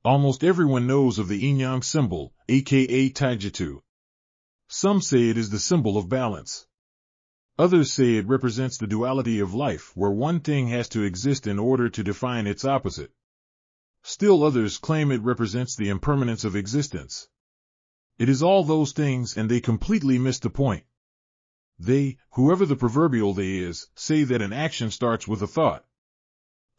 Almost everyone knows of the yin-yang symbol, aka taijutsu. Some say it is the symbol of balance. Others say it represents the duality of life, where one thing has to exist in order to define its opposite. Still others claim it represents the impermanence of existence. It is all those things, and they completely miss the point. They, whoever the proverbial they is, say that an action starts with a thought.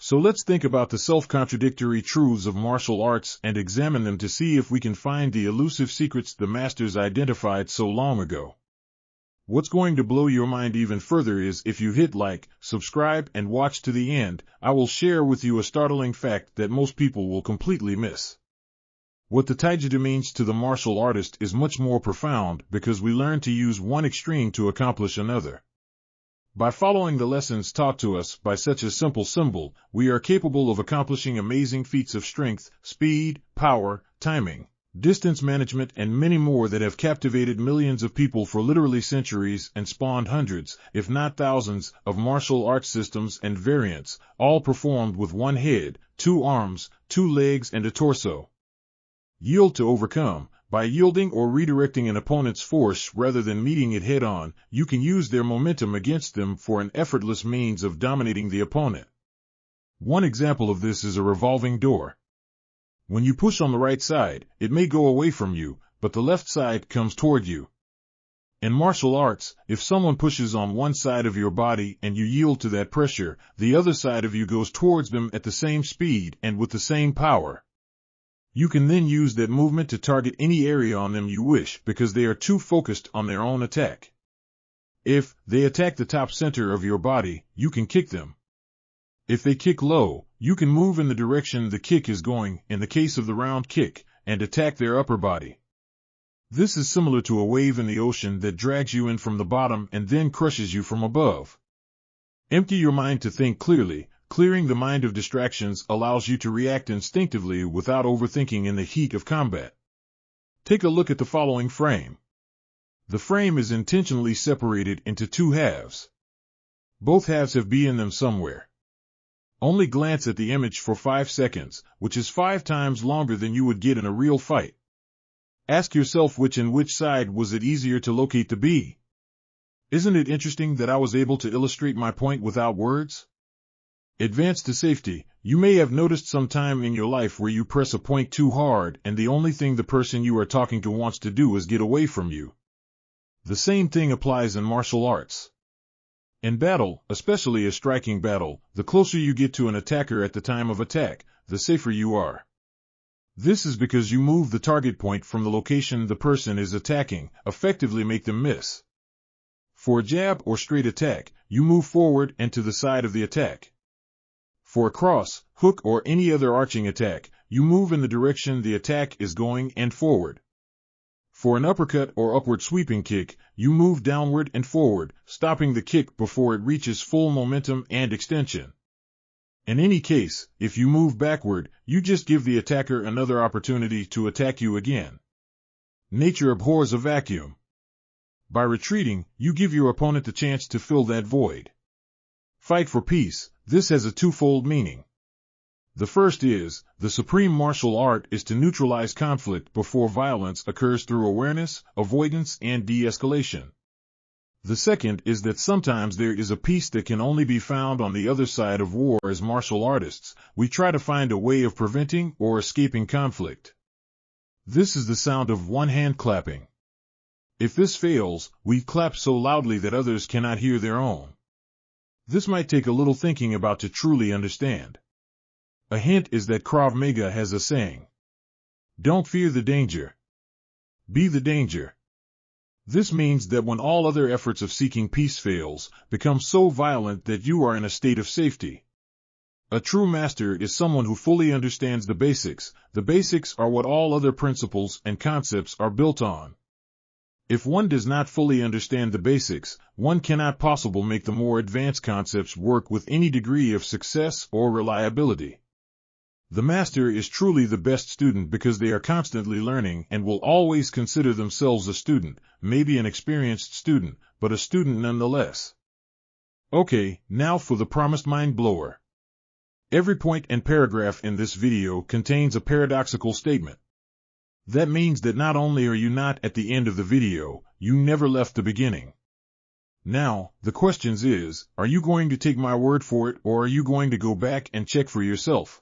So let's think about the self-contradictory truths of martial arts and examine them to see if we can find the elusive secrets the masters identified so long ago. What's going to blow your mind even further is if you hit like, subscribe, and watch to the end, I will share with you a startling fact that most people will completely miss. What the taijutsu means to the martial artist is much more profound because we learn to use one extreme to accomplish another. By following the lessons taught to us by such a simple symbol, we are capable of accomplishing amazing feats of strength, speed, power, timing, distance management, and many more that have captivated millions of people for literally centuries and spawned hundreds, if not thousands, of martial arts systems and variants, all performed with one head, 2 arms, 2 legs, and a torso. Yield to overcome. By yielding or redirecting an opponent's force rather than meeting it head-on, you can use their momentum against them for an effortless means of dominating the opponent. One example of this is a revolving door. When you push on the right side, it may go away from you, but the left side comes toward you. In martial arts, if someone pushes on one side of your body and you yield to that pressure, the other side of you goes towards them at the same speed and with the same power. You can then use that movement to target any area on them you wish because they are too focused on their own attack. If they attack the top center of your body, you can kick them. If they kick low, you can move in the direction the kick is going, in the case of the round kick, and attack their upper body. This is similar to a wave in the ocean that drags you in from the bottom and then crushes you from above. Empty your mind to think clearly. Clearing the mind of distractions allows you to react instinctively without overthinking in the heat of combat. Take a look at the following frame. The frame is intentionally separated into 2 halves. Both halves have B in them somewhere. Only glance at the image for 5 seconds, which is 5 times longer than you would get in a real fight. Ask yourself which side was it easier to locate the B. Isn't it interesting that I was able to illustrate my point without words? Advance to safety. You may have noticed some time in your life where you press a point too hard and the only thing the person you are talking to wants to do is get away from you. The same thing applies in martial arts. In battle, especially a striking battle, the closer you get to an attacker at the time of attack, the safer you are. This is because you move the target point from the location the person is attacking, effectively make them miss. For a jab or straight attack, you move forward and to the side of the attack. For a cross, hook, or any other arching attack, you move in the direction the attack is going and forward. For an uppercut or upward sweeping kick, you move downward and forward, stopping the kick before it reaches full momentum and extension. In any case, if you move backward, you just give the attacker another opportunity to attack you again. Nature abhors a vacuum. By retreating, you give your opponent the chance to fill that void. Fight for peace. This has a twofold meaning. The first is, the supreme martial art is to neutralize conflict before violence occurs through awareness, avoidance, and de-escalation. The second is that sometimes there is a peace that can only be found on the other side of war. As martial artists, we try to find a way of preventing or escaping conflict. This is the sound of one hand clapping. If this fails, we clap so loudly that others cannot hear their own. This might take a little thinking about to truly understand. A hint is that Krav Maga has a saying. Don't fear the danger. Be the danger. This means that when all other efforts of seeking peace fails, become so violent that you are in a state of safety. A true master is someone who fully understands the basics. The basics are what all other principles and concepts are built on. If one does not fully understand the basics, one cannot possibly make the more advanced concepts work with any degree of success or reliability. The master is truly the best student because they are constantly learning and will always consider themselves a student, maybe an experienced student, but a student nonetheless. Okay, now for the promised mind blower. Every point and paragraph in this video contains a paradoxical statement. That means that not only are you not at the end of the video, you never left the beginning. Now, the question is, are you going to take my word for it, or are you going to go back and check for yourself?